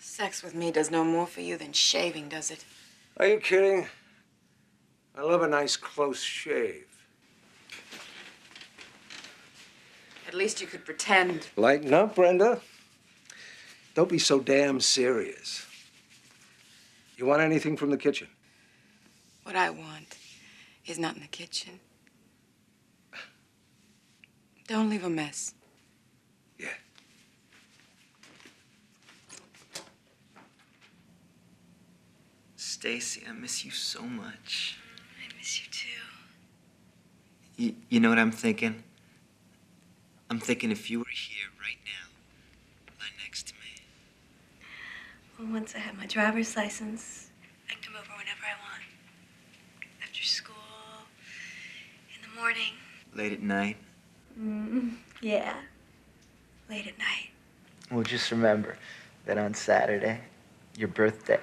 Sex with me does no more for you than shaving, does it? Are you kidding? I love a nice close shave. At least you could pretend. Lighten up, Brenda. Don't be so damn serious. You want anything from the kitchen? What I want is not in the kitchen. Don't leave a mess. Yeah. Stacy, I miss you so much. I miss you too. You know what I'm thinking? I'm thinking if you were here right now, lying next to me. Well, once I have my driver's license, I can come over whenever I want. After school, in the morning. Late at night. Yeah. Late at night. Well, just remember that on Saturday, your birthday,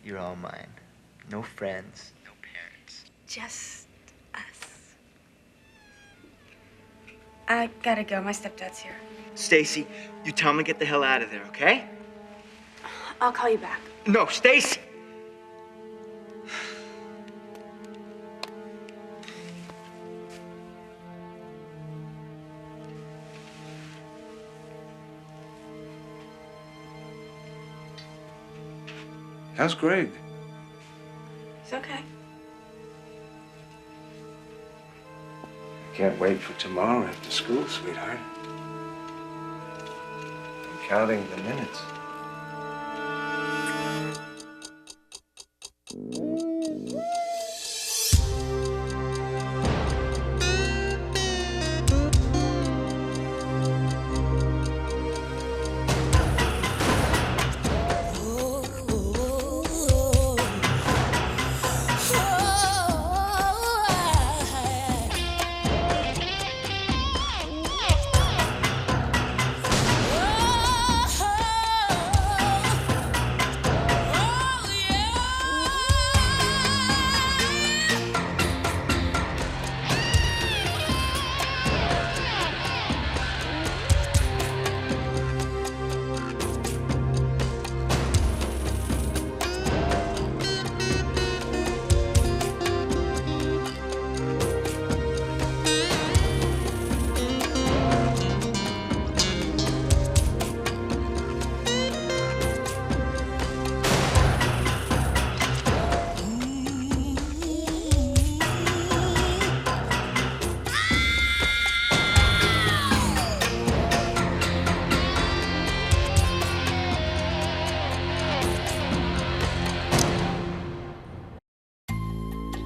you're all mine. No friends, no parents. Just us. I gotta go. My stepdad's here. Stacy, you tell him to get the hell out of there, okay? I'll call you back. No, Stacy! How's Greg? It's okay. I can't wait for tomorrow after school, sweetheart. I'm counting the minutes.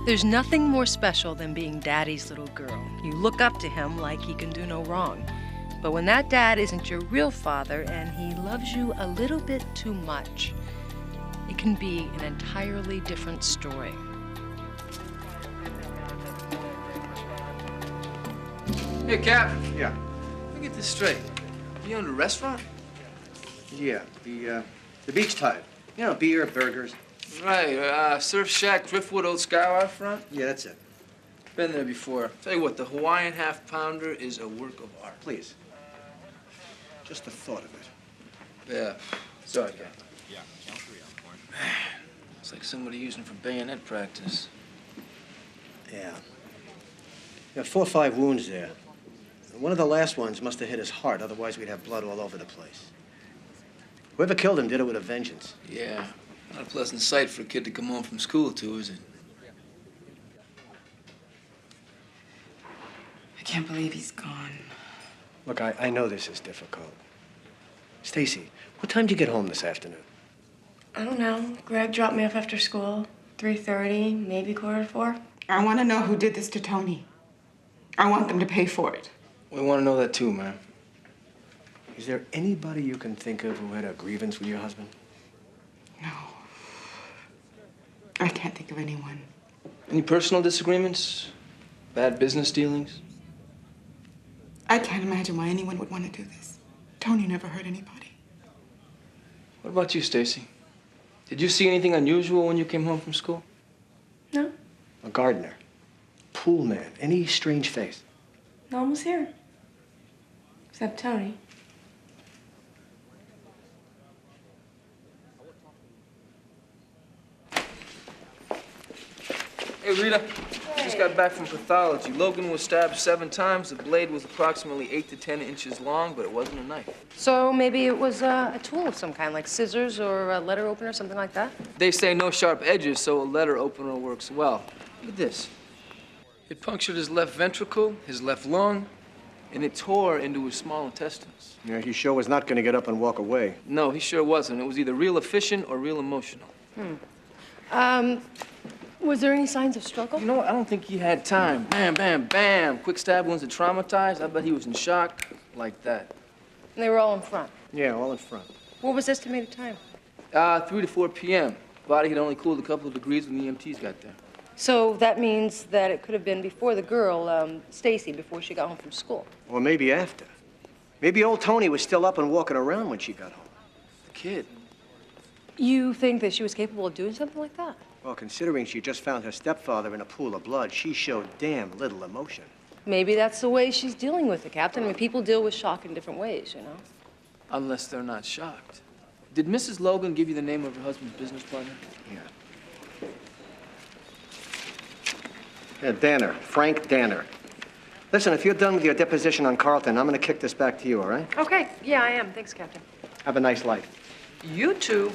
There's nothing more special than being Daddy's little girl. You look up to him like he can do no wrong. But when that dad isn't your real father and he loves you a little bit too much, it can be an entirely different story. Hey, Cap. Yeah. Let me get this straight. You own a restaurant? Yeah, the beach tide. You know, beer, burgers. Right, Surf Shack, Driftwood, Old Skywire front? Yeah, that's it. Been there before. Tell you what, the Hawaiian half-pounder is a work of art. Please. Just the thought of it. Yeah. Sorry, Cap. Yeah, count 3 on point. It's like somebody using for bayonet practice. Yeah. Got 4 or 5 wounds there. One of the last ones must have hit his heart, otherwise we'd have blood all over the place. Whoever killed him did it with a vengeance. Yeah. Not a pleasant sight for a kid to come home from school to, is it? I can't believe he's gone. Look, I know this is difficult. Stacy, what time did you get home this afternoon? I don't know. Greg dropped me off after school. 3:30, maybe 3:45. I want to know who did this to Tony. I want them to pay for it. We want to know that too, ma'am. Is there anybody you can think of who had a grievance with your husband? No. I can't think of anyone. Any personal disagreements? Bad business dealings? I can't imagine why anyone would want to do this. Tony never hurt anybody. What about you, Stacy? Did you see anything unusual when you came home from school? No, A gardener. Pool man. Any strange face? no one was here. Except Tony. Hey, Rita. I just got back from pathology. Logan was stabbed 7 times. The blade was approximately 8 to 10 inches long, but it wasn't a knife. So maybe it was a tool of some kind, like scissors or a letter opener, something like that? They say no sharp edges, so a letter opener works well. Look at this. It punctured his left ventricle, his left lung, and it tore into his small intestines. Yeah, he sure was not going to get up and walk away. No, he sure wasn't. It was either real efficient or real emotional. Was there any signs of struggle? You know what? I don't think he had time. Bam, bam, bam. Quick stab wounds that traumatized. I bet he was in shock like that. And they were all in front. Yeah, all in front. What was estimated time? 3 to 4 p.m. Body had only cooled a couple of degrees when the EMTs got there. So that means that it could have been before the girl, Stacy, before she got home from school. Or maybe after. Maybe old Tony was still up and walking around when she got home. The kid. You think that she was capable of doing something like that? Well, considering she just found her stepfather in a pool of blood, she showed damn little emotion. Maybe that's the way she's dealing with it, Captain. I mean, people deal with shock in different ways, you know? Unless they're not shocked. Did Mrs. Logan give you the name of her husband's business partner? Yeah. Yeah, Danner. Frank Danner. Listen, if you're done with your deposition on Carlton, I'm going to kick this back to you, all right? Okay, yeah, I am. Thanks, Captain. Have a nice life. You too.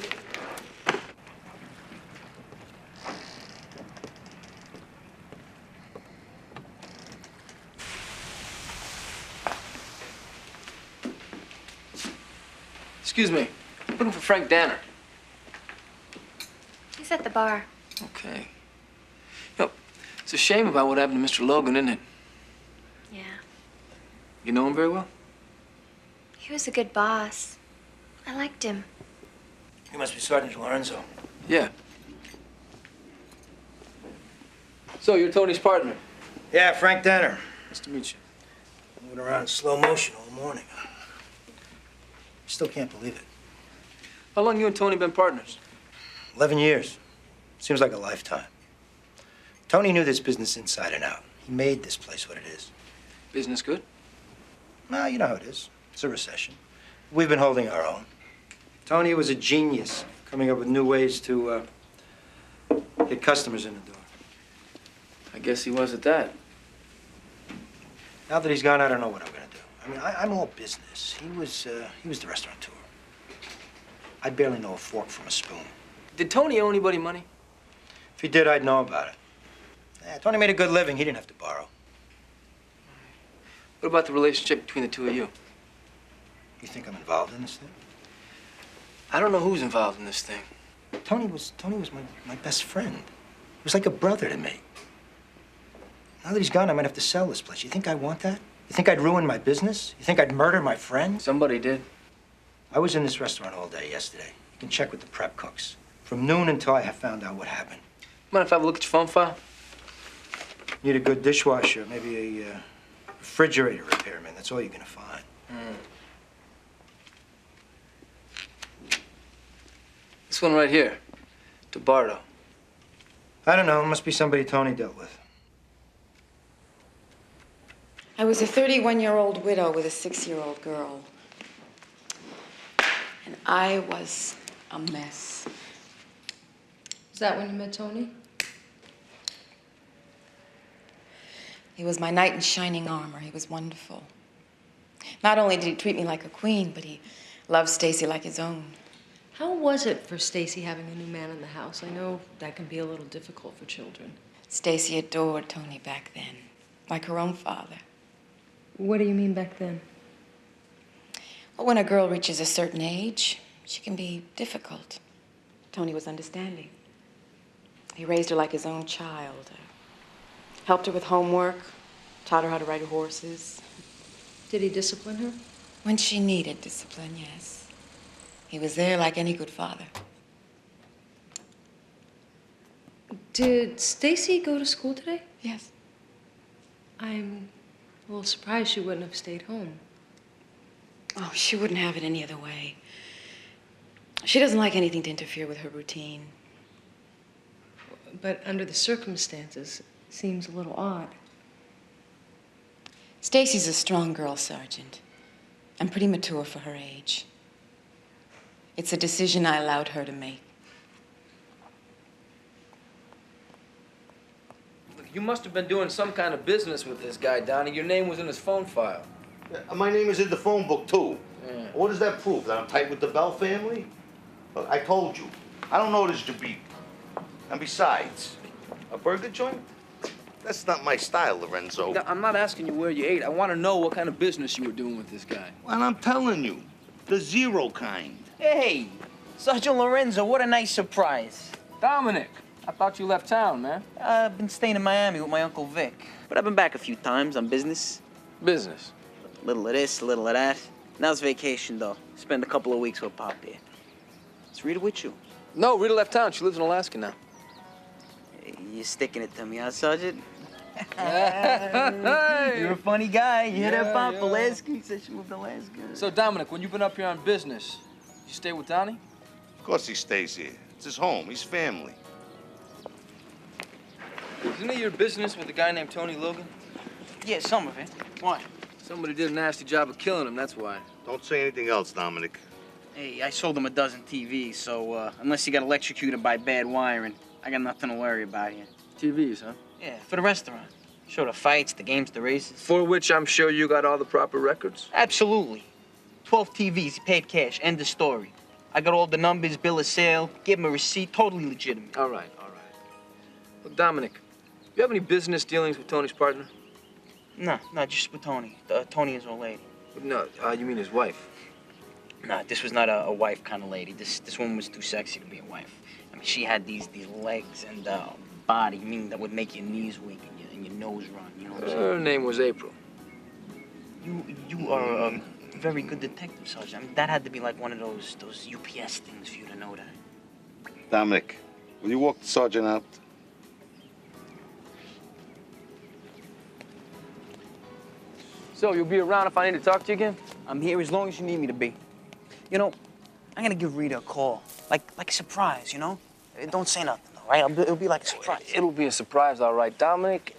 Excuse me. Looking for Frank Danner. He's at the bar. Okay. You know, it's a shame about what happened to Mr. Logan, isn't it? Yeah. You know him very well? He was a good boss. I liked him. You must be Sergeant Lorenzo. Yeah. So, you're Tony's partner. Yeah, Frank Danner. Nice to meet you. Moving around in slow motion all morning. Still can't believe it. How long you and Tony been partners? 11 years. Seems like a lifetime. Tony knew this business inside and out. He made this place what it is. Business good? Well, you know how it is. It's a recession. We've been holding our own. Tony was a genius, coming up with new ways to get customers in the door. I guess he was at that. Now that he's gone, I don't know what I'm going to do. I mean, I'm all business. He was the restaurateur. I barely know a fork from a spoon. Did Tony owe anybody money? If he did, I'd know about it. Yeah, Tony made a good living. He didn't have to borrow. What about the relationship between the two of you? You think I'm involved in this thing? I don't know who's involved in this thing. Tony was my best friend. He was like a brother to me. Now that he's gone, I might have to sell this place. You think I want that? You think I'd ruin my business? You think I'd murder my friends? Somebody did. I was in this restaurant all day yesterday. You can check with the prep cooks. From noon until I have found out what happened. Mind if I have a look at your phone file? Need a good dishwasher, maybe a refrigerator repairman. That's all you're gonna find. This one right here. DeBardo. I don't know. It must be somebody Tony dealt with. I was a 31-year-old widow with a 6-year-old girl. And I was a mess. Is that when you met Tony? He was my knight in shining armor. He was wonderful. Not only did he treat me like a queen, but he loved Stacy like his own. How was it for Stacy having a new man in the house? I know that can be a little difficult for children. Stacy adored Tony back then, like her own father. What do you mean back then? Well, when a girl reaches a certain age, she can be difficult. Tony was understanding. He raised her like his own child. Helped her with homework, taught her how to ride horses. Did he discipline her? When she needed discipline, yes. He was there like any good father. Did Stacy go to school today? Yes. I'm a little surprised she wouldn't have stayed home. Oh, she wouldn't have it any other way. She doesn't like anything to interfere with her routine. But under the circumstances, it seems a little odd. Stacy's a strong girl, Sergeant, and pretty mature for her age. It's a decision I allowed her to make. Look, you must have been doing some kind of business with this guy, Donnie. Your name was in his phone file. Yeah, my name is in the phone book, too. Yeah. What does that prove? That I'm tight with the Bell family? Look, I told you. I don't know this Jabib. And besides, a burger joint? That's not my style, Lorenzo. No, I'm not asking you where you ate. I want to know what kind of business you were doing with this guy. And I'm telling you, the zero kind. Hey, Sergeant Lorenzo, what a nice surprise. Dominic, I thought you left town, man. I've been staying in Miami with my Uncle Vic. But I've been back a few times on business. Business? A little of this, a little of that. Now it's vacation, though. Spend a couple of weeks with Pop here. Is Rita with you? No, Rita left town. She lives in Alaska now. Hey, you're sticking it to me, huh, Sergeant? Hey. You're a funny guy. You hear Yeah, that, Pop? yeah. Alaska. He said she moved to Alaska. So, Dominic, when you've been up here on business, you stay with Donnie? Of course he stays here. It's his home. He's family. Isn't it your business with a guy named Tony Logan? Yeah, some of it. Why? Somebody did a nasty job of killing him, that's why. Don't say anything else, Dominic. Hey, I sold him a dozen TVs, so unless he got electrocuted by bad wiring, I got nothing to worry about here. TVs, huh? Yeah, for the restaurant. Show the fights, the games, the races. For which I'm sure you got all the proper records? Absolutely. 12 TVs, he paid cash, end of story. I got all the numbers, bill of sale, give him a receipt, totally legitimate. All right, all right. Look, Dominic, you have any business dealings with Tony's partner? No, just with Tony. Tony is old lady. No, you mean his wife. Nah, this was not a wife kind of lady. This woman was too sexy to be a wife. I mean, she had these legs and body, meaning that would make your knees weak and your nose run, you know what I'm saying? Her name was April. You are a very good detective, Sergeant. I mean, that had to be like one of those UPS things for you to know that. Dominic, will you walk the sergeant out? So, you'll be around if I need to talk to you again? I'm here as long as you need me to be. You know, I'm gonna give Rita a call. Like a surprise, you know? Don't say nothing, though, right? It'll be like a surprise. It'll be a surprise, all right. Dominic,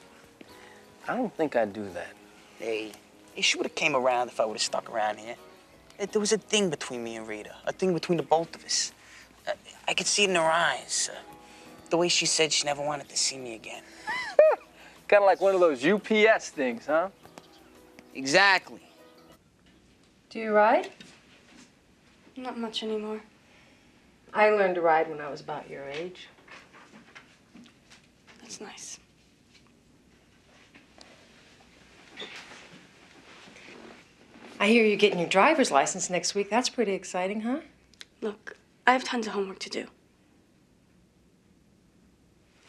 I don't think I'd do that. Hey, she would have came around if I would have stuck around here. There was a thing between me and Rita, a thing between the both of us. I could see it in her eyes. The way she said she never wanted to see me again. Kind of like one of those UPS things, huh? Exactly. Do you ride? Not much anymore. I learned to ride when I was about your age. That's nice. I hear you're getting your driver's license next week. That's pretty exciting, huh? Look, I have tons of homework to do.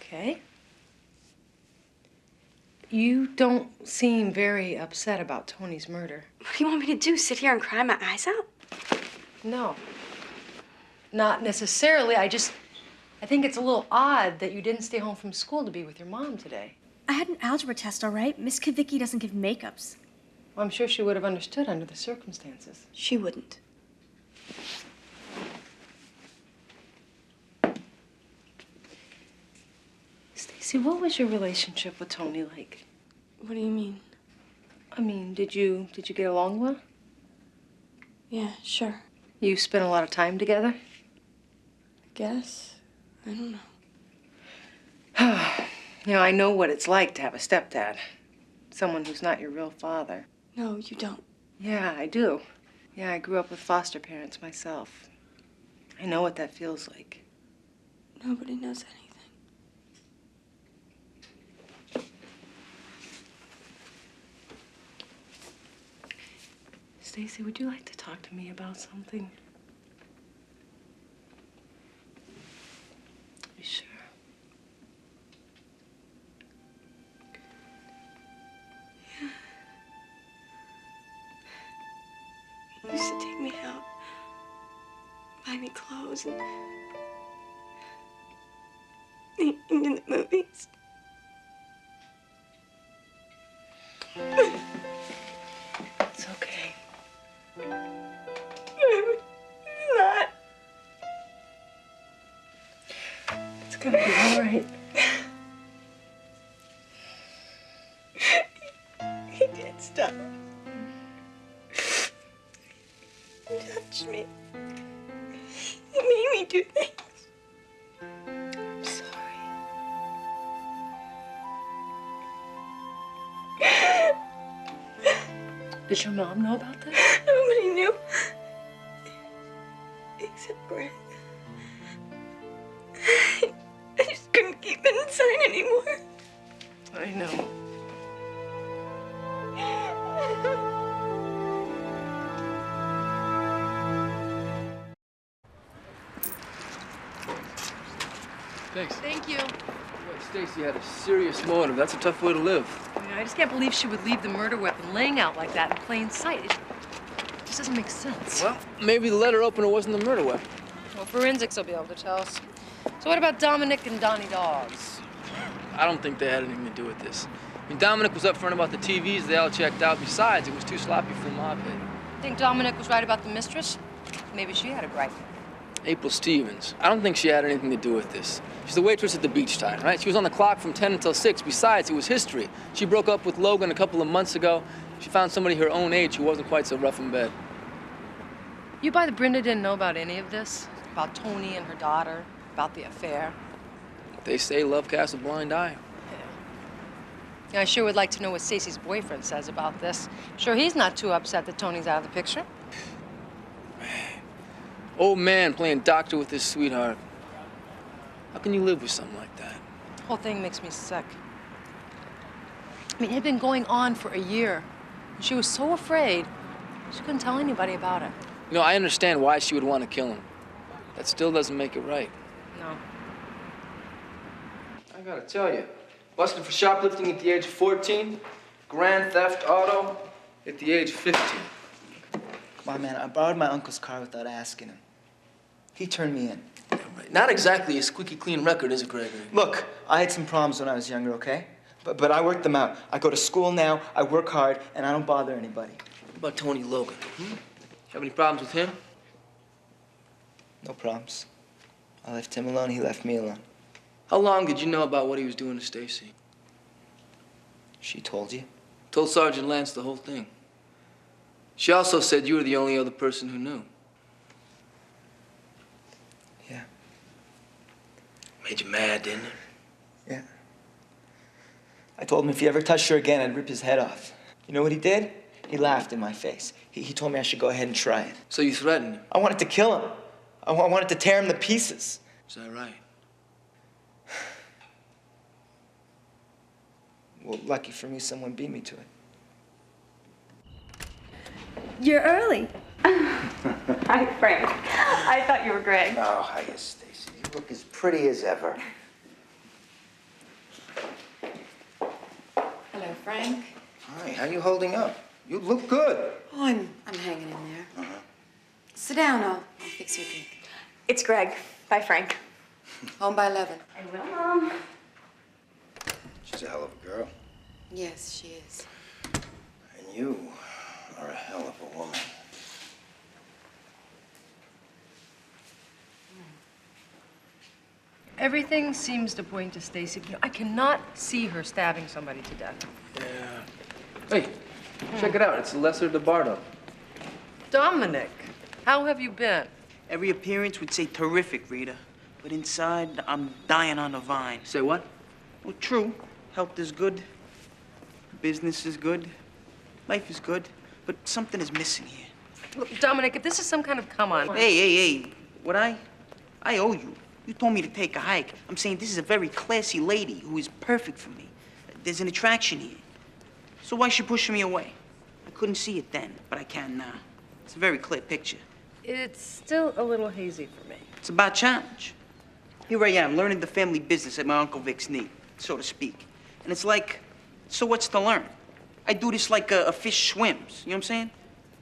Okay. You don't seem very upset about Tony's murder. What do you want me to do? Sit here and cry my eyes out? No. Not necessarily. I think it's a little odd that you didn't stay home from school to be with your mom today. I had an algebra test, all right? Miss Kavicki doesn't give makeups. Well, I'm sure she would have understood under the circumstances. She wouldn't. Stacy, what was your relationship with Tony like? What do you mean? I mean, did you get along well? Yeah, sure. You spent a lot of time together? I guess. I don't know. You know, I know what it's like to have a stepdad. Someone who's not your real father. No, you don't. Yeah, I do. Yeah, I grew up with foster parents myself. I know what that feels like. Nobody knows anything. Stacy, would you like to talk to me about something? You sure? He used to take me out, buy me clothes, and in the movies. It's okay. Not. gonna be all right. He can't stop. Touch me. He made me do things. I'm sorry. Did your mom know about this? Nobody knew. Except Greg. I just couldn't keep it inside anymore. I know. Thanks. Thank you. Boy, Stacy had a serious motive. That's a tough way to live. I just can't believe she would leave the murder weapon laying out like that in plain sight. It just doesn't make sense. Well, maybe the letter opener wasn't the murder weapon. Well, forensics will be able to tell us. So what about Dominic and Donnie Dawes? I don't think they had anything to do with this. I mean, Dominic was up front about the TVs. They all checked out. Besides, it was too sloppy for a mob head. Think Dominic was right about the mistress? Maybe she had a gripe. April Stevens. I don't think she had anything to do with this. She's the waitress at the beach time, right? She was on the clock from 10 until 6. Besides, it was history. She broke up with Logan a couple of months ago. She found somebody her own age who wasn't quite so rough in bed. You buy that Brenda didn't know about any of this? About Tony and her daughter? About the affair? They say love casts a blind eye. Yeah, I sure would like to know what Stacy's boyfriend says about this. Sure, he's not too upset that Tony's out of the picture. Old man playing doctor with his sweetheart. How can you live with something like that? The whole thing makes me sick. I mean, it had been going on for a year. And she was so afraid, she couldn't tell anybody about it. You know, I understand why she would want to kill him. That still doesn't make it right. No. I gotta tell you, busted for shoplifting at the age of 14, grand theft auto at the age of 15. My man, I borrowed my uncle's car without asking him. He turned me in. Yeah, right. Not exactly a squeaky clean record, is it, Gregory? Look, I had some problems when I was younger, okay? But I worked them out. I go to school now, I work hard, and I don't bother anybody. What about Tony Logan? Have any problems with him? No problems. I left him alone, he left me alone. How long did you know about what he was doing to Stacy? She told you? Told Sergeant Lance the whole thing. She also said you were the only other person who knew. Yeah. Made you mad, didn't it? Yeah. I told him if he ever touched her again, I'd rip his head off. You know what he did? He laughed in my face. He told me I should go ahead and try it. So you threatened him? I wanted to kill him. I wanted to tear him to pieces. Is that right? Well, lucky for me, someone beat me to it. You're early. Hi, Frank. I thought you were Greg. Oh, hiya, Stacy. You look as pretty as ever. Hello, Frank. Hi, how you holding up? You look good. Oh, I'm hanging in there. Sit down, I'll fix you a drink. It's Greg. Bye, Frank. Home by 11. I will, Mom. She's a hell of a girl. Yes, she is. And you are a hell of a woman. Everything seems to point to Stacy. You know, I cannot see her stabbing somebody to death. Yeah. Hey, check it out. It's Lesser DeBardo. Dominic, how have you been? Every appearance would say terrific, Rita. But inside, I'm dying on the vine. Say what? Well, true. Health is good. Business is good. Life is good. But something is missing here. Look, Dominic, if this is some kind of come-on... Hey. What I owe you. You told me to take a hike. I'm saying this is a very classy lady who is perfect for me. There's an attraction here. So why is she pushing me away? I couldn't see it then, but I can now. It's a very clear picture. It's still a little hazy for me. It's about challenge. Here I am, learning the family business at my Uncle Vic's knee, so to speak. And it's like, so what's to learn? I do this like a fish swims, you know what I'm saying?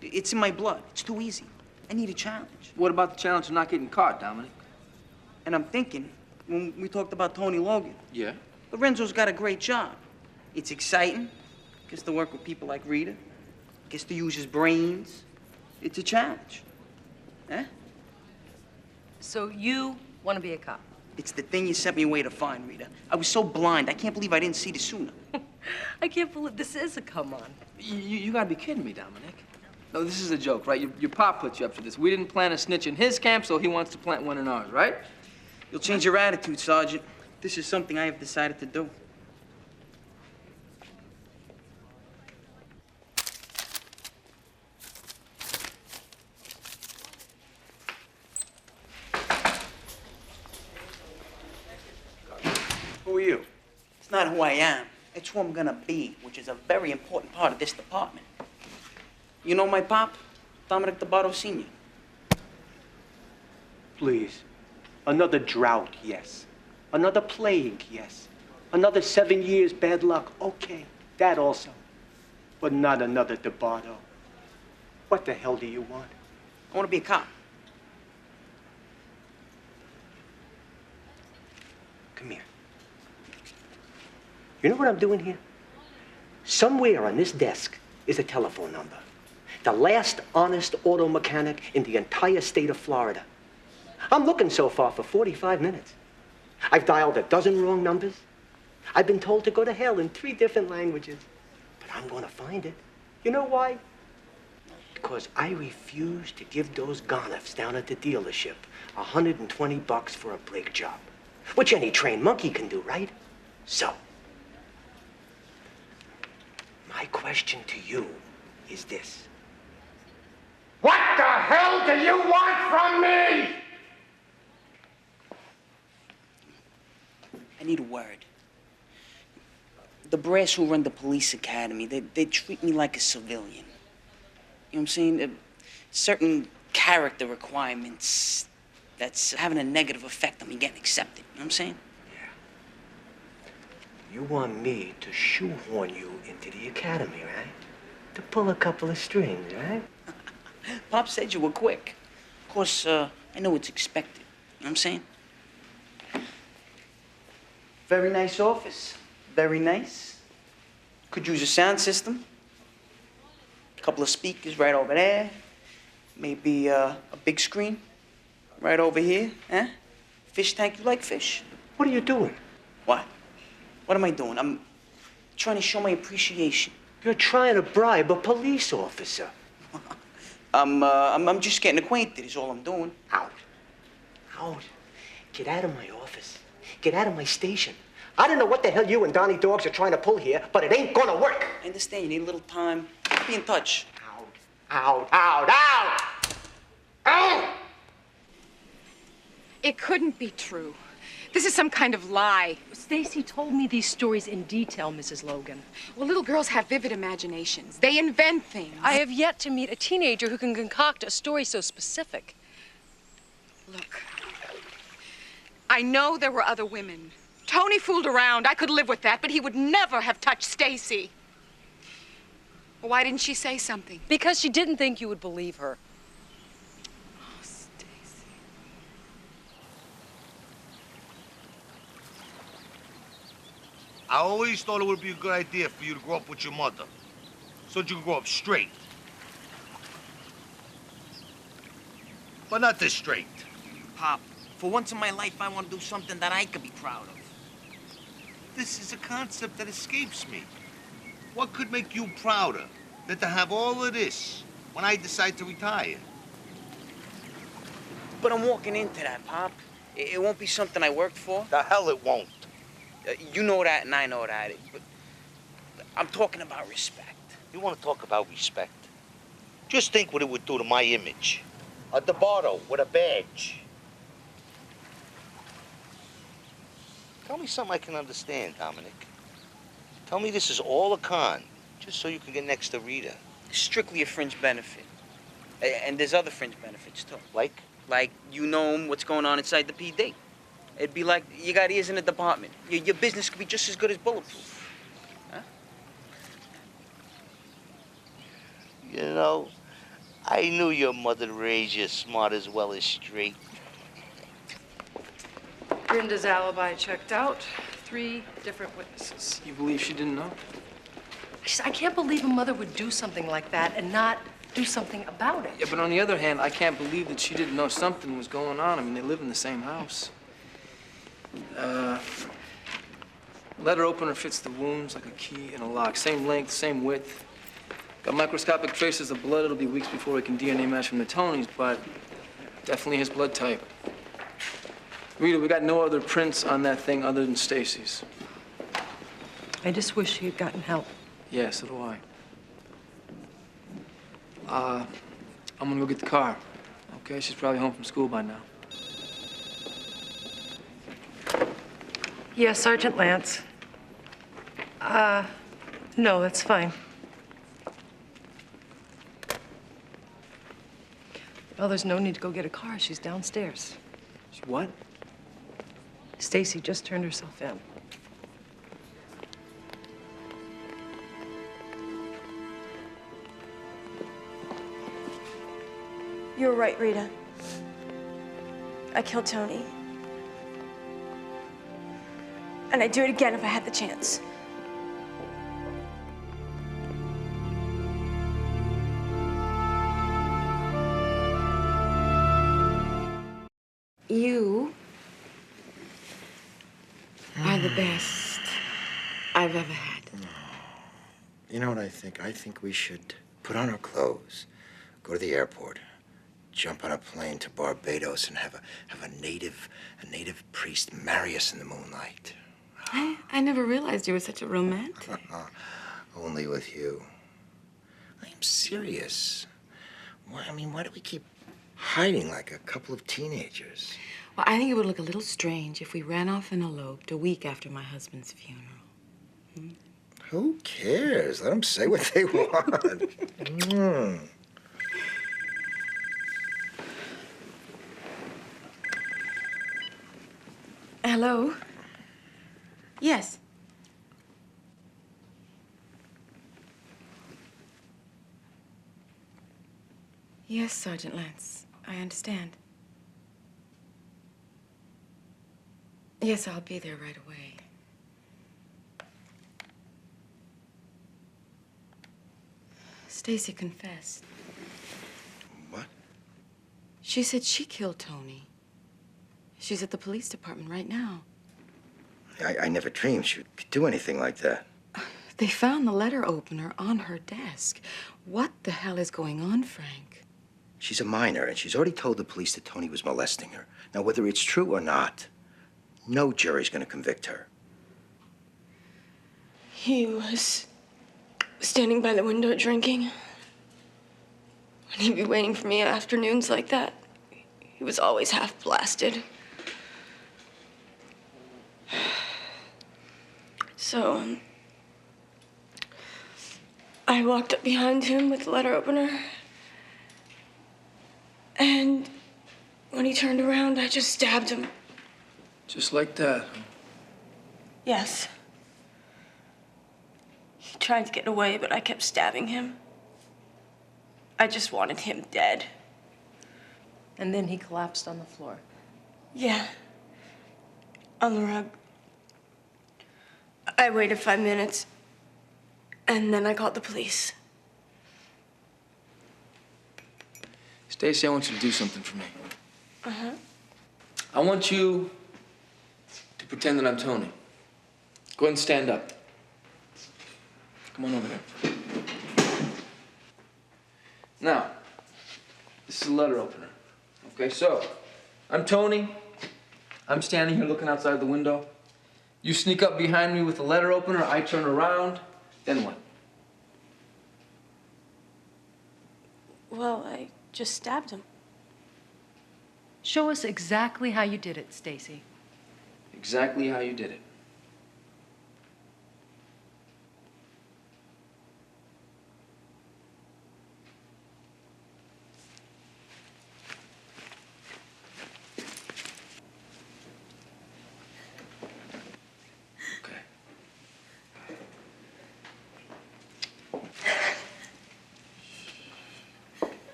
It's in my blood. It's too easy. I need a challenge. What about the challenge of not getting caught, Dominic? And I'm thinking, when we talked about Tony Logan, Yeah? Lorenzo's got a great job. It's exciting. Gets to work with people like Rita. Gets to use his brains. It's a challenge. Eh? So you want to be a cop? It's the thing you sent me away to find, Rita. I was so blind, I can't believe I didn't see this sooner. I can't believe this is a come on. You gotta be kidding me, Dominic. No, this is a joke, right? Your pop put you up for this. We didn't plant a snitch in his camp, so he wants to plant one in ours, right? You'll change your attitude, Sergeant. This is something I have decided to do. Who are you? It's not who I am. It's who I'm gonna be, which is a very important part of this department. You know my pop, Dominic Sr. Please. Another drought, yes. Another plague, yes. Another 7 years bad luck, okay. That also. But not another Stepdaughter. What the hell do you want? I want to be a cop. Come here. You know what I'm doing here? Somewhere on this desk is a telephone number. The last honest auto mechanic in the entire state of Florida. I'm looking so far for 45 minutes. I've dialed a dozen wrong numbers. I've been told to go to hell in 3 different languages. But I'm going to find it. You know why? Because I refuse to give those gonifs down at the dealership $120 for a brake job. Which any trained monkey can do, right? So, my question to you is this. What the hell do you want from me? I need a word. The brass who run the police academy, they treat me like a civilian. You know what I'm saying? Certain character requirements that's having a negative effect on me getting accepted. You know what I'm saying? You want me to shoehorn you into the academy, right? To pull a couple of strings, right? Pop said you were quick. Of course, I know it's expected. You know what I'm saying? Very nice office. Very nice. Could use a sound system. A couple of speakers right over there. Maybe a big screen right over here. Huh? Fish tank, you like fish? What are you doing? What? What am I doing? I'm trying to show my appreciation. You're trying to bribe a police officer. I'm just getting acquainted is all I'm doing. Out. Out. Get out of my office. Get out of my station. I don't know what the hell you and Donnie Dogs are trying to pull here, but it ain't gonna work. I understand you need a little time. Be in touch. Out. Out. Out. Out. Out! It couldn't be true. This is some kind of lie. Stacy told me these stories in detail, Mrs. Logan. Well, little girls have vivid imaginations. They invent things. I have yet to meet a teenager who can concoct a story so specific. Look, I know there were other women. Tony fooled around. I could live with that, but he would never have touched Stacy. Well, why didn't she say something? Because she didn't think you would believe her. Oh, Stacy. I always thought it would be a good idea for you to grow up with your mother, so that you could grow up straight. But not this straight. Pop, for once in my life, I want to do something that I could be proud of. This is a concept that escapes me. What could make you prouder than to have all of this when I decide to retire? But I'm walking into that, Pop. It won't be something I worked for. The hell it won't. You know that and I know that. But I'm talking about respect. You want to talk about respect? Just think what it would do to my image. A Stepdaughter with a badge. Tell me something I can understand, Dominic. Tell me this is all a con, just so you can get next to Rita. Strictly a fringe benefit. And there's other fringe benefits, too. Like? Like, you know what's going on inside the PD. It'd be like you got ears in the department. Your business could be just as good as bulletproof. Huh? You know, I knew your mother'd raise you smart as well as straight. Brenda's alibi checked out. 3 different witnesses. You believe she didn't know? I can't believe a mother would do something like that and not do something about it. Yeah, but on the other hand, I can't believe that she didn't know something was going on. I mean, they live in the same house. Letter opener fits the wounds like a key in a lock. Same length, same width. Got microscopic traces of blood. It'll be weeks before we can DNA match from the Tonys, but definitely his blood type. Rita, we got no other prints on that thing other than Stacy's. I just wish he had gotten help. Yeah, so do I. I'm gonna go get the car. Okay, she's probably home from school by now. Yes, Sergeant Lance. No, that's fine. Well, there's no need to go get a car. She's downstairs. What? Stacy just turned herself in. You're right, Rita. I killed Tony. And I'd do it again if I had the chance. You are the best I've ever had. You know what I think? I think we should put on our clothes, go to the airport, jump on a plane to Barbados, and have a native priest marry us in the moonlight. I never realized you were such a romantic. Only with you. I'm serious. Why do we keep hiding like a couple of teenagers? Well, I think it would look a little strange if we ran off and eloped a week after my husband's funeral. Who cares? Let them say what they want. Hello? Yes. Yes, Sergeant Lance. I understand. Yes, I'll be there right away. Stacy confessed. What? She said she killed Tony. She's at the police department right now. I never dreamed she could do anything like that. They found the letter opener on her desk. What the hell is going on, Frank? She's a minor, and she's already told the police that Tony was molesting her. Now, whether it's true or not, no jury's gonna convict her. He was standing by the window drinking. When he'd be waiting for me afternoons like that, he was always half blasted. So, I walked up behind him with the letter opener. And when he turned around, I just stabbed him. Just like that. Yes. He tried to get away, but I kept stabbing him. I just wanted him dead. And then he collapsed on the floor. Yeah. On the rug. I waited 5 minutes, and then I called the police. Stacy, I want you to do something for me. Uh-huh. I want you to pretend that I'm Tony. Go ahead and stand up. Come on over here. Now, this is a letter opener. Okay, so, I'm Tony. I'm standing here looking outside the window. You sneak up behind me with the letter opener, I turn around, then what? Well, I just stabbed him. Show us exactly how you did it, Stacy. Exactly how you did it.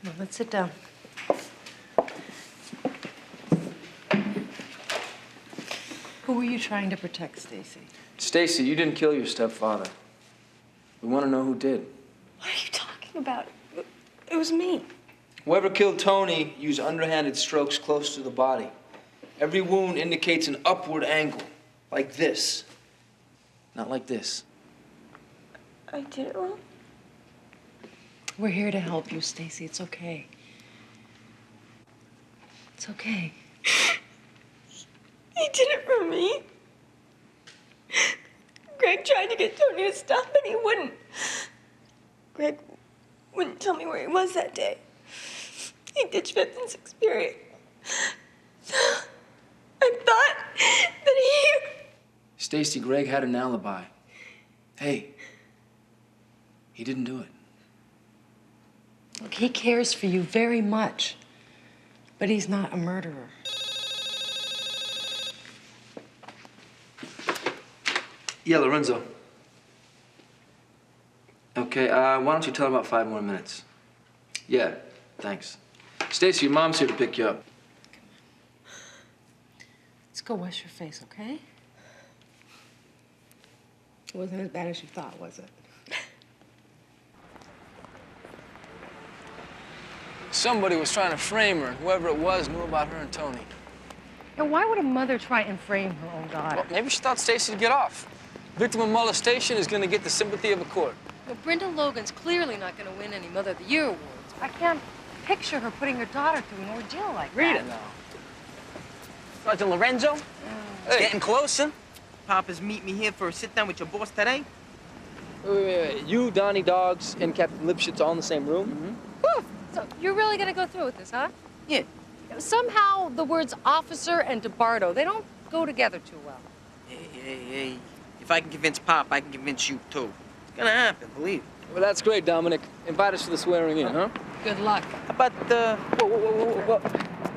Come on, let's sit down. Who were you trying to protect, Stacy? Stacy, you didn't kill your stepfather. We want to know who did. What are you talking about? It was me. Whoever killed Tony used underhanded strokes close to the body. Every wound indicates an upward angle, like this. Not like this. I did it wrong. We're here to help you, Stacy. It's okay. It's okay. He did it for me. Greg tried to get Tony to stop, and he wouldn't. Greg wouldn't tell me where he was that day. He ditched 5th and 6th period. So I thought that he... Stacy, Greg had an alibi. Hey, he didn't do it. Look, he cares for you very much, but he's not a murderer. Yeah, Lorenzo. Okay, why don't you tell him about 5 more minutes? Yeah, thanks. Stacy, your mom's here to pick you up. Let's go wash your face, okay? It wasn't as bad as you thought, was it? Somebody was trying to frame her. Whoever it was knew about her and Tony. And why would a mother try and frame her own daughter? Well, maybe she thought Stacy would get off. Victim of molestation is going to get the sympathy of a court. Well, Brenda Logan's clearly not going to win any Mother of the Year awards. I can't picture her putting her daughter through an ordeal like that. Rita. Sergeant Lorenzo? It's getting closer. Papa's meet me here for a sit-down with your boss today. Wait. You, Donnie Dogs, and Captain Lipschitz all in the same room? Mm-hmm. So you're really going to go through with this, huh? Yeah. Somehow the words officer and DeBardo, they don't go together too well. Hey. If I can convince Pop, I can convince you, too. It's gonna happen, believe me. Well, that's great, Dominic. Invite us to the swearing in, huh? Good luck. How about,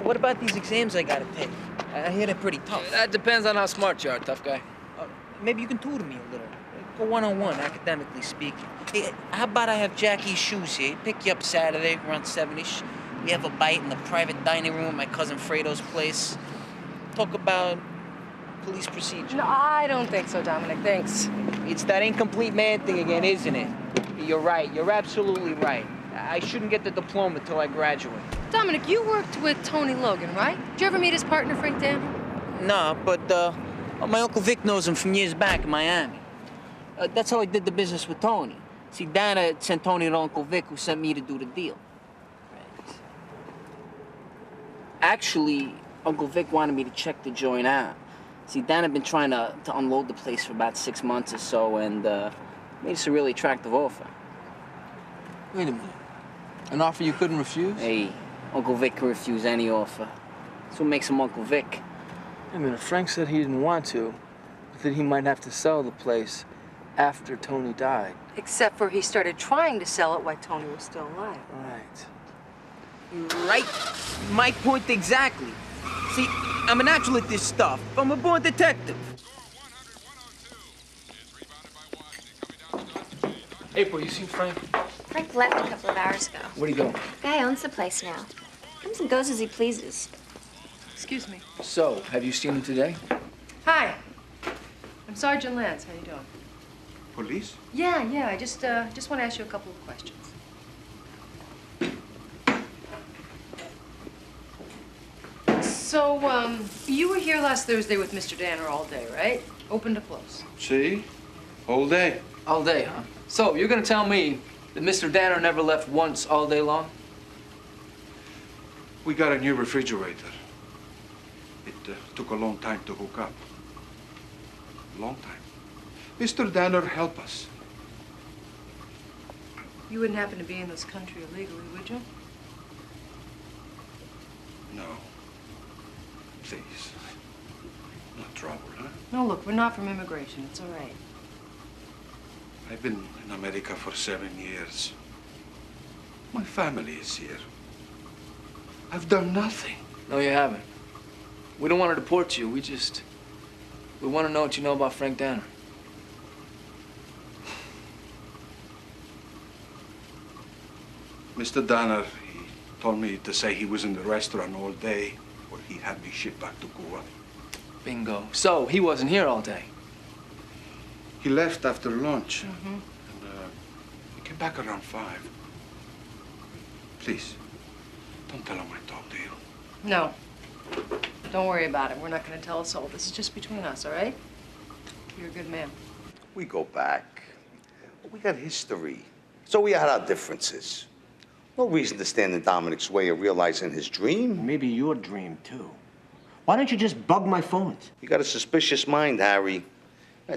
what about these exams I gotta take? I hear they're pretty tough. That depends on how smart you are, tough guy. Maybe you can tutor me a little. Go one-on-one, academically speaking. Hey, how about I have Jackie's shoes here? Pick you up Saturday around 7-ish. We have a bite in the private dining room at my cousin Fredo's place. Talk about police procedure. No, I don't think so, Dominic. Thanks. It's that incomplete man thing again, isn't it? You're right. You're absolutely right. I shouldn't get the diploma till I graduate. Dominic, you worked with Tony Logan, right? Did you ever meet his partner, Frank Danner? No, but my Uncle Vic knows him from years back in Miami. That's how I did the business with Tony. See, Dana sent Tony to Uncle Vic, who sent me to do the deal. Right. Actually, Uncle Vic wanted me to check the joint out. See, Dan had been trying to unload the place for about 6 months or so, and made us a really attractive offer. Wait a minute. An offer you couldn't refuse? Hey, Uncle Vic can refuse any offer. That's what makes him Uncle Vic. I mean, Frank said he didn't want to, but that he might have to sell the place after Tony died. Except for he started trying to sell it while Tony was still alive. Right. Right. My point exactly. See, I'm a natural at this stuff. I'm a born detective. April, you seen Frank? Frank left a couple of hours ago. Where'd he go? Guy owns the place now. Comes and goes as he pleases. Excuse me. So, have you seen him today? Hi. I'm Sergeant Lance. How you doing? Police? Yeah. I just want to ask you a couple of questions. So, you were here last Thursday with Mr. Danner all day, right? Open to close. See? All day. All day, huh? So, you're gonna tell me that Mr. Danner never left once all day long? We got a new refrigerator. It took a long time to hook up. Long time. Mr. Danner helped us. You wouldn't happen to be in this country illegally, would you? No. Please. Not trouble, huh? No, look, we're not from immigration. It's all right. I've been in America for 7 years. My family is here. I've done nothing. No, you haven't. We don't want to deport you. We want to know what you know about Frank Danner. Mr. Danner, he told me to say he was in the restaurant all day, or he had me shipped back to Cuba. Bingo. So, he wasn't here all day. He left after lunch. Mm-hmm. And he came back around 5. Please, don't tell him I talked to you. No. Don't worry about it. We're not going to tell a soul. This is just between us, all right? You're a good man. We go back. We got history. So we had our differences. No reason to stand in Dominic's way of realizing his dream. Maybe your dream, too. Why don't you just bug my phones? You got a suspicious mind, Harry.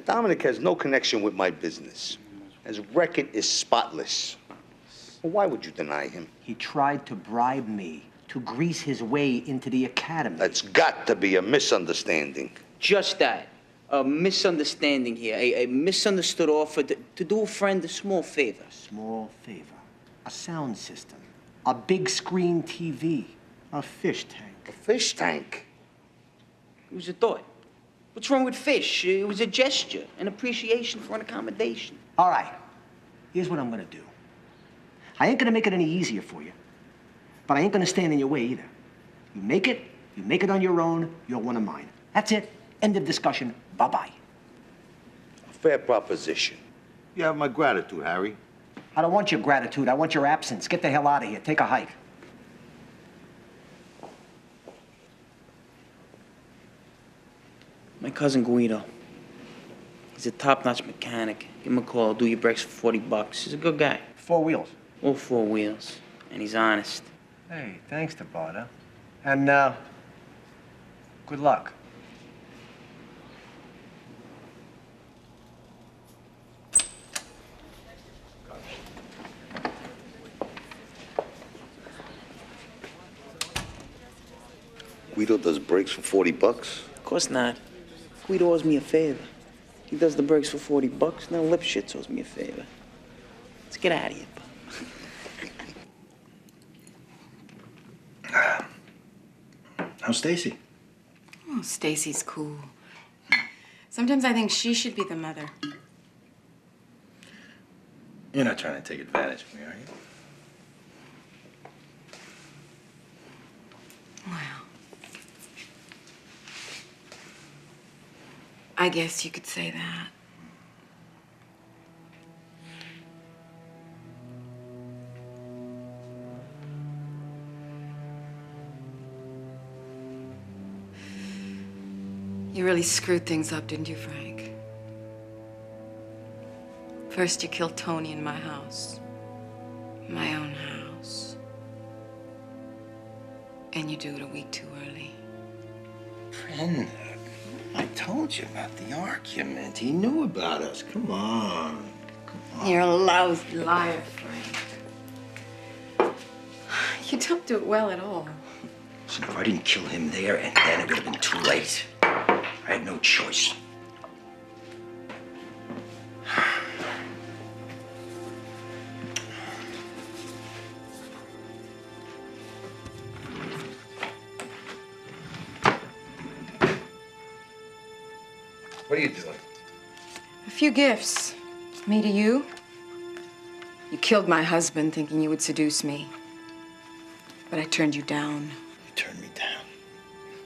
Dominic has no connection with my business. His record is spotless. Well, why would you deny him? He tried to bribe me to grease his way into the academy. That's got to be a misunderstanding. Just that. A misunderstanding here. A misunderstood offer to do a friend a small favor. Small favor. A sound system. A big screen TV. A fish tank. A fish tank? It was a thought. What's wrong with fish? It was a gesture, an appreciation for an accommodation. All right. Here's what I'm gonna do. I ain't gonna make it any easier for you, but I ain't gonna stand in your way either. You make it on your own, you're one of mine. That's it. End of discussion. Bye-bye. A fair proposition. You have my gratitude, Harry. I don't want your gratitude. I want your absence. Get the hell out of here. Take a hike. My cousin Guido. He's a top-notch mechanic. Give him a call. Do your brakes for $40. He's a good guy. 4 wheels. All 4 wheels. And he's honest. Hey, thanks, Stepfather. And, good luck. Guido does brakes for $40? Of course not. Guido owes me a favor. He does the brakes for $40. Now Lipschitz owes me a favor. Let's get out of here, bub. How's Stacy? Oh, Stacy's cool. Sometimes I think she should be the mother. You're not trying to take advantage of me, are you? Well, I guess you could say that. You really screwed things up, didn't you, Frank? First, you killed Tony in my house. My own house. And you do it a week too early. Brenda, I told you about the argument. He knew about us. Come on. You're a lousy liar, Frank. You don't do it well at all. Listen, if I didn't kill him there and then, it would have been too late. I had no choice. What are you doing? A few gifts. Me to you. You killed my husband thinking you would seduce me. But I turned you down. You turned me down.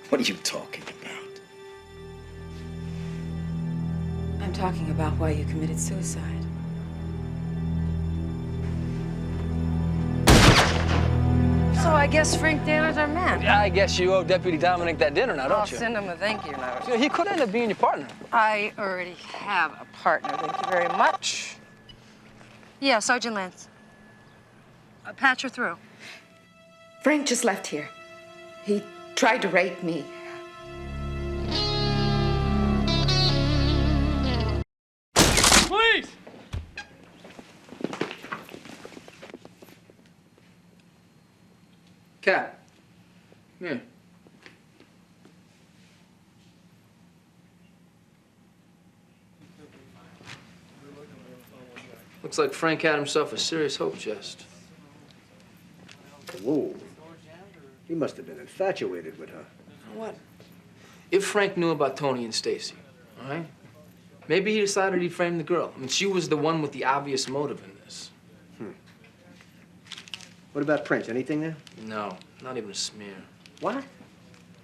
What are you talking about? I'm talking about why you committed suicide. So I guess Frank Taylor's our man. Yeah, I guess you owe Deputy Dominic that dinner now, I'll don't you? send him a thank you note. You know, he could end up being your partner. I already have a partner, thank you very much. Yeah, Sergeant Lance. Patch her through. Frank just left here. He tried to rape me. Please! Cat. Come here. Looks like Frank had himself a serious hope chest. Whoa. He must have been infatuated with her. What? If Frank knew about Tony and Stacy, all right? Maybe he decided he'd frame the girl. I mean, she was the one with the obvious motive in this. What about Prince? Anything there? No, not even a smear. What?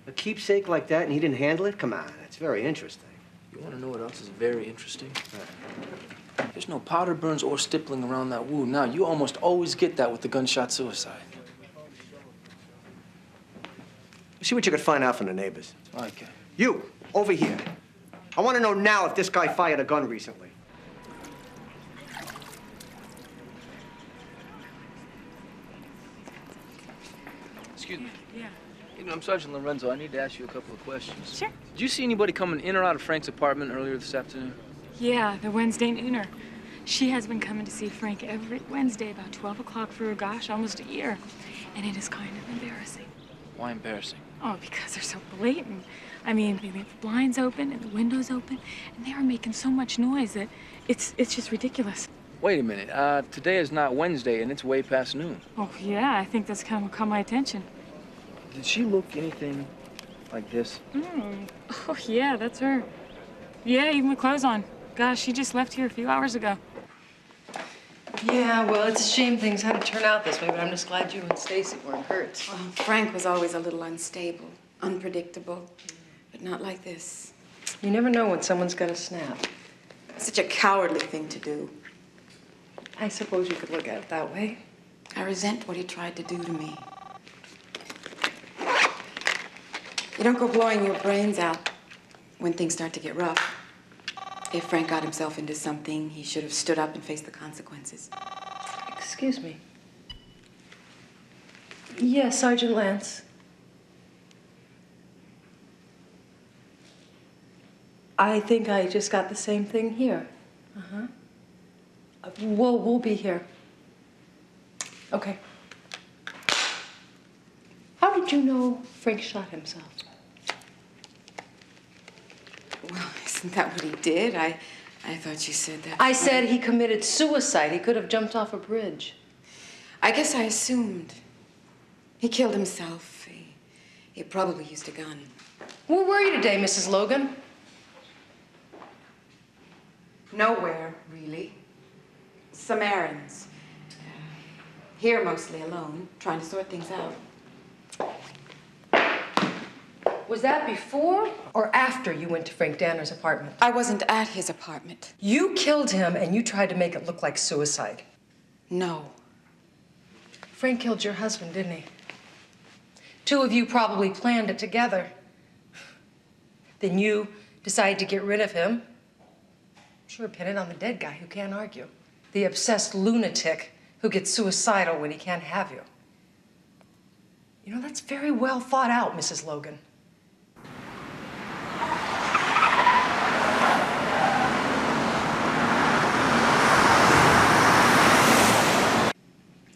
A keepsake like that and he didn't handle it? Come on, that's very interesting. You want to know what else is very interesting? There's no powder burns or stippling around that wound. Now, you almost always get that with the gunshot suicide. See what you could find out from the neighbors. Okay. You, over here. I want to know now if this guy fired a gun recently. Excuse me. Yeah. You know, I'm Sergeant Lorenzo. I need to ask you a couple of questions. Sure. Did you see anybody coming in or out of Frank's apartment earlier this afternoon? Yeah, the Wednesday nooner. She has been coming to see Frank every Wednesday about 12 o'clock for, gosh, almost a year. And it is kind of embarrassing. Why embarrassing? Oh, because they're so blatant. I mean, they leave the blinds open and the windows open, and they are making so much noise that it's just ridiculous. Wait a minute. Today is not Wednesday, and it's way past noon. Oh, yeah, I think that's kind of caught my attention. Did she look anything like this? Oh, yeah, that's her. Yeah, even with clothes on. Gosh, she just left here a few hours ago. Yeah, well, it's a shame things had to turn out this way, but I'm just glad you and Stacy weren't hurt. Well, Frank was always a little unstable, unpredictable, but not like this. You never know when someone's gonna snap. Such a cowardly thing to do. I suppose you could look at it that way. I resent what he tried to do to me. You don't go blowing your brains out when things start to get rough. If Frank got himself into something, he should have stood up and faced the consequences. Excuse me. Yes, Sergeant Lance. I think I just got the same thing here. Uh-huh. We'll be here. Okay. How did you know Frank shot himself? Well, isn't that what he did? I thought you said that. I said he committed suicide. He could have jumped off a bridge. I guess I assumed. He killed himself. He probably used a gun. Where were you today, Mrs. Logan? Nowhere, really. Some errands. Here mostly alone, trying to sort things out. Was that before or after you went to Frank Danner's apartment? I wasn't at his apartment. You killed him and you tried to make it look like suicide. No. Frank killed your husband, didn't he? Two of you probably planned it together. Then you decided to get rid of him. Sure, pin it on the dead guy who can't argue. The obsessed lunatic who gets suicidal when he can't have you. You know, that's very well thought out, Mrs. Logan.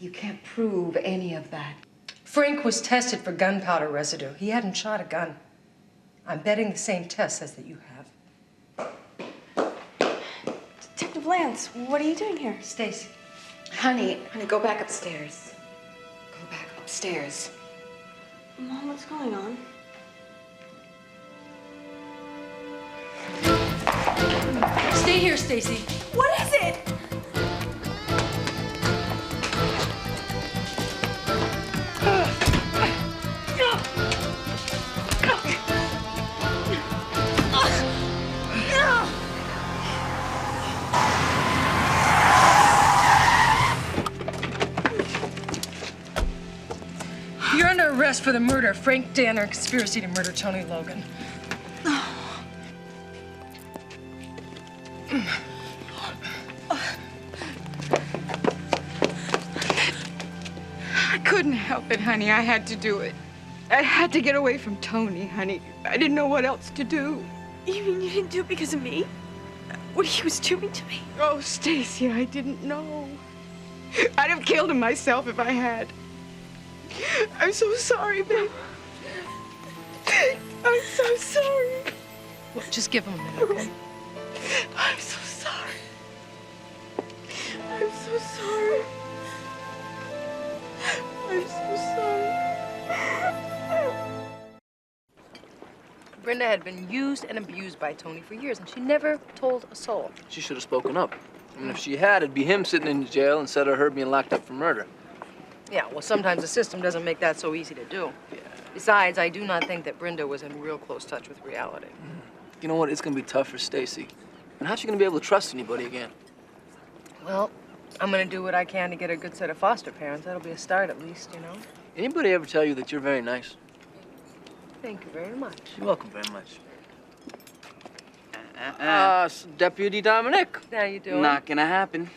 You can't prove any of that. Frank was tested for gunpowder residue. He hadn't shot a gun. I'm betting the same test says that you have. Detective Lance, what are you doing here? Stacy. Honey, go back upstairs. Go back upstairs. Mom, what's going on? Stay here, Stacy. What is it? You're under arrest for the murder of Frank Danner, conspiracy to murder Tony Logan. I couldn't help it, honey. I had to do it. I had to get away from Tony, honey. I didn't know what else to do. You mean you didn't do it because of me? What he was doing to me? Oh, Stacy, I didn't know. I'd have killed him myself if I had. I'm so sorry, babe. I'm so sorry. Well, just give him a minute, okay? I'm so sorry. I'm so sorry. I'm so sorry. Brenda had been used and abused by Tony for years, and she never told a soul. She should have spoken up. I mean, if she had, it'd be him sitting in jail instead of her being locked up for murder. Yeah, well, sometimes the system doesn't make that so easy to do. Yeah. Besides, I do not think that Brenda was in real close touch with reality. You know what? It's gonna be tough for Stacy. And how's she gonna be able to trust anybody again? Well, I'm gonna do what I can to get a good set of foster parents. That'll be a start at least, you know? Anybody ever tell you that you're very nice? Thank you very much. You're welcome very much. Deputy Dominic. How you doing? Not gonna happen.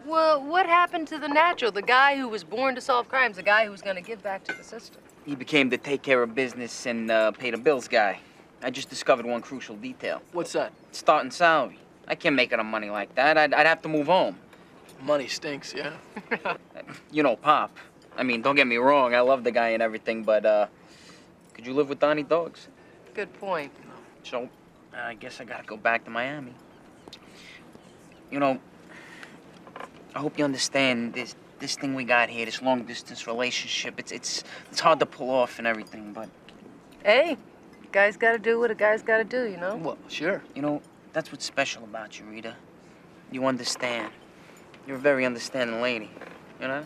Well, what happened to the natural? The guy who was born to solve crimes, the guy who was gonna give back to the system. He became the take care of business and pay the bills guy. I just discovered one crucial detail. What's that? Starting salary. I can't make it on money like that. I'd have to move home. Money stinks, yeah? You know, Pop. I mean, don't get me wrong. I love the guy and everything, but could you live with Donnie Dogs? Good point. So, I guess I gotta go back to Miami. You know, I hope you understand this thing we got here, this long distance relationship. It's hard to pull off and everything, but Hey, guy's gotta do what a guy's gotta do, you know? Well, sure. you know, that's what's special about you, Rita. You understand. You're a very understanding lady, you know?